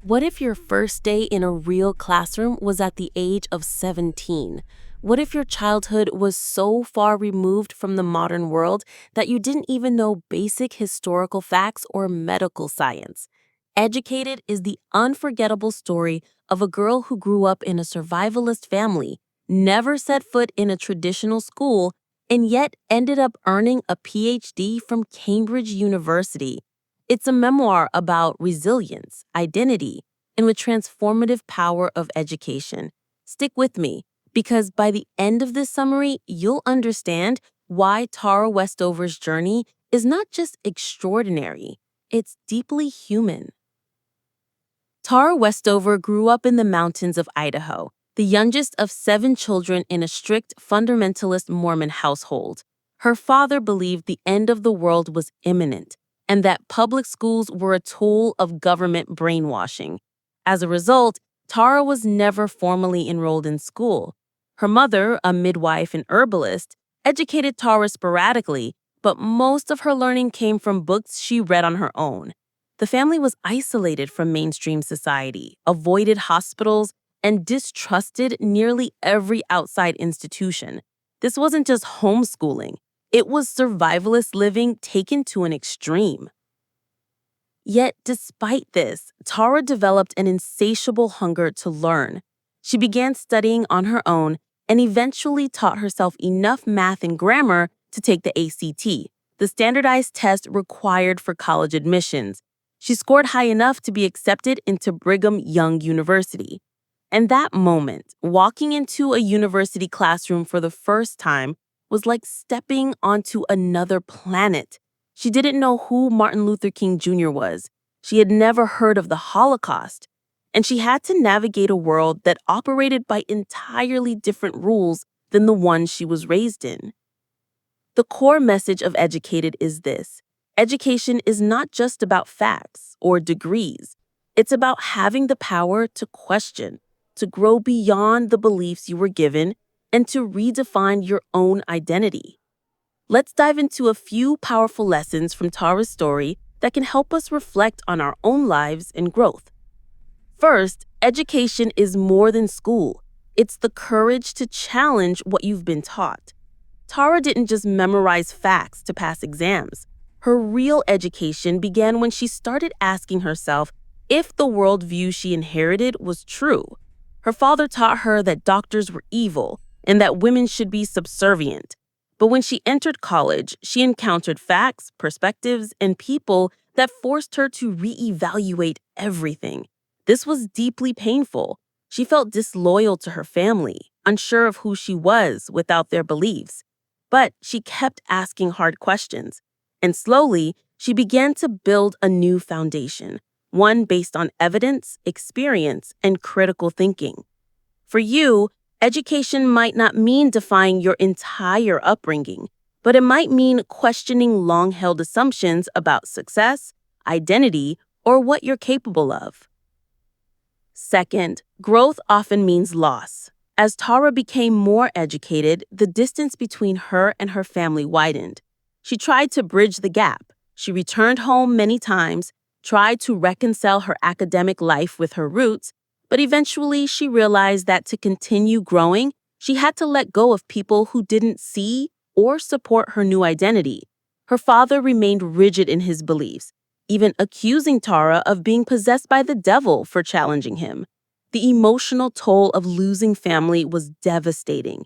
What if your first day in a real classroom was at the age of 17? What if your childhood was so far removed from the modern world that you didn't even know basic historical facts or medical science? Educated is the unforgettable story of a girl who grew up in a survivalist family, never set foot in a traditional school, and yet ended up earning a PhD from Cambridge University. It's a memoir about resilience, identity, and the transformative power of education. Stick with me, because by the end of this summary, you'll understand why Tara Westover's journey is not just extraordinary, it's deeply human. Tara Westover grew up in the mountains of Idaho, the youngest of 7 children in a strict fundamentalist Mormon household. Her father believed the end of the world was imminent and that public schools were a tool of government brainwashing. As a result, Tara was never formally enrolled in school. Her mother, a midwife and herbalist, educated Tara sporadically, but most of her learning came from books she read on her own. The family was isolated from mainstream society, avoided hospitals, and distrusted nearly every outside institution. This wasn't just homeschooling, it was survivalist living taken to an extreme. Yet, despite this, Tara developed an insatiable hunger to learn. She began studying on her own and eventually taught herself enough math and grammar to take the ACT, the standardized test required for college admissions. She scored high enough to be accepted into Brigham Young University. And that moment, walking into a university classroom for the first time, was like stepping onto another planet. She didn't know who Martin Luther King Jr. was. She had never heard of the Holocaust. And she had to navigate a world that operated by entirely different rules than the one she was raised in. The core message of Educated is this: education is not just about facts or degrees. It's about having the power to question, to grow beyond the beliefs you were given, and to redefine your own identity. Let's dive into a few powerful lessons from Tara's story that can help us reflect on our own lives and growth. First, education is more than school. It's the courage to challenge what you've been taught. Tara didn't just memorize facts to pass exams. Her real education began when she started asking herself if the worldview she inherited was true. Her father taught her that doctors were evil and that women should be subservient. But when she entered college, she encountered facts, perspectives, and people that forced her to reevaluate everything. This was deeply painful. She felt disloyal to her family, unsure of who she was without their beliefs. But she kept asking hard questions. And slowly, she began to build a new foundation, one based on evidence, experience, and critical thinking. For you, education might not mean defying your entire upbringing, but it might mean questioning long-held assumptions about success, identity, or what you're capable of. Second, growth often means loss. As Tara became more educated, the distance between her and her family widened. She tried to bridge the gap. She returned home many times, tried to reconcile her academic life with her roots, but eventually she realized that to continue growing, she had to let go of people who didn't see or support her new identity. Her father remained rigid in his beliefs, even accusing Tara of being possessed by the devil for challenging him. The emotional toll of losing family was devastating.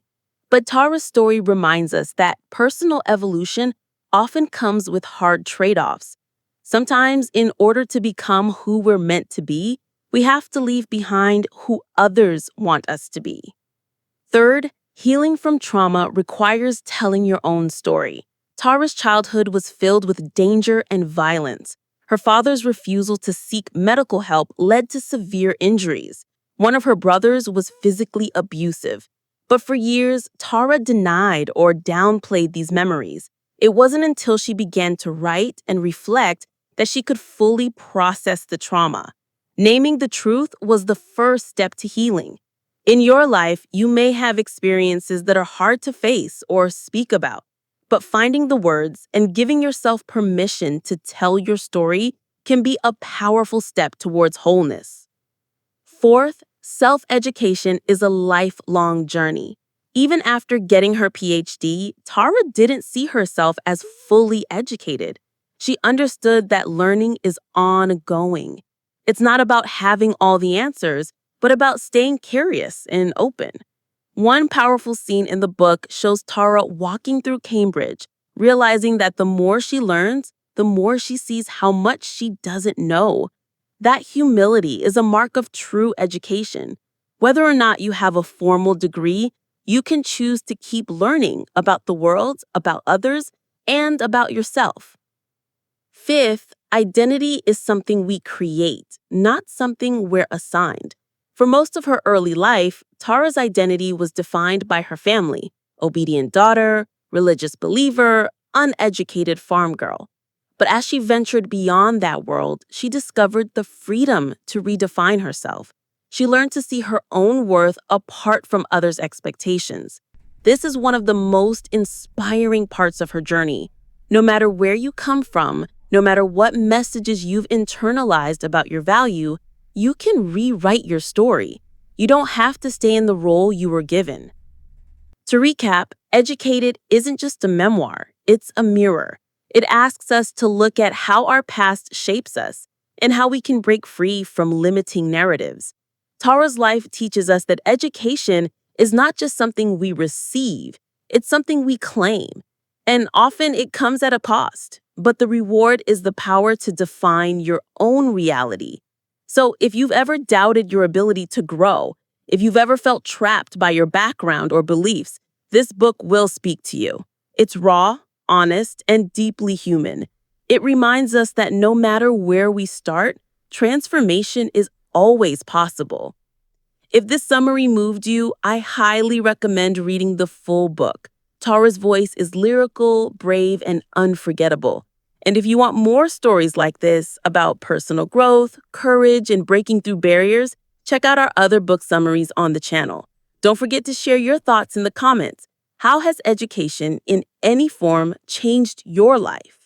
But Tara's story reminds us that personal evolution often comes with hard trade-offs. Sometimes, in order to become who we're meant to be, we have to leave behind who others want us to be. Third, healing from trauma requires telling your own story. Tara's childhood was filled with danger and violence. Her father's refusal to seek medical help led to severe injuries. One of her brothers was physically abusive. But for years, Tara denied or downplayed these memories. It wasn't until she began to write and reflect that she could fully process the trauma. Naming the truth was the first step to healing. In your life, you may have experiences that are hard to face or speak about, but finding the words and giving yourself permission to tell your story can be a powerful step towards wholeness. Fourth, self-education is a lifelong journey. Even after getting her PhD, Tara didn't see herself as fully educated. She understood that learning is ongoing. It's not about having all the answers, but about staying curious and open. One powerful scene in the book shows Tara walking through Cambridge, realizing that the more she learns, the more she sees how much she doesn't know. That humility is a mark of true education. Whether or not you have a formal degree, you can choose to keep learning about the world, about others, and about yourself. Fifth, identity is something we create, not something we're assigned. For most of her early life, Tara's identity was defined by her family: obedient daughter, religious believer, uneducated farm girl. But as she ventured beyond that world, she discovered the freedom to redefine herself. She learned to see her own worth apart from others' expectations. This is one of the most inspiring parts of her journey. No matter where you come from, no matter what messages you've internalized about your value, you can rewrite your story. You don't have to stay in the role you were given. To recap, Educated isn't just a memoir, it's a mirror. It asks us to look at how our past shapes us and how we can break free from limiting narratives. Tara's life teaches us that education is not just something we receive, it's something we claim. And often it comes at a cost, but the reward is the power to define your own reality. So if you've ever doubted your ability to grow, if you've ever felt trapped by your background or beliefs, this book will speak to you. It's raw, honest, and deeply human. It reminds us that no matter where we start, transformation is always possible. If this summary moved you, I highly recommend reading the full book. Tara's voice is lyrical, brave, and unforgettable. And if you want more stories like this about personal growth, courage, and breaking through barriers, check out our other book summaries on the channel. Don't forget to share your thoughts in the comments. How has education in any form changed your life?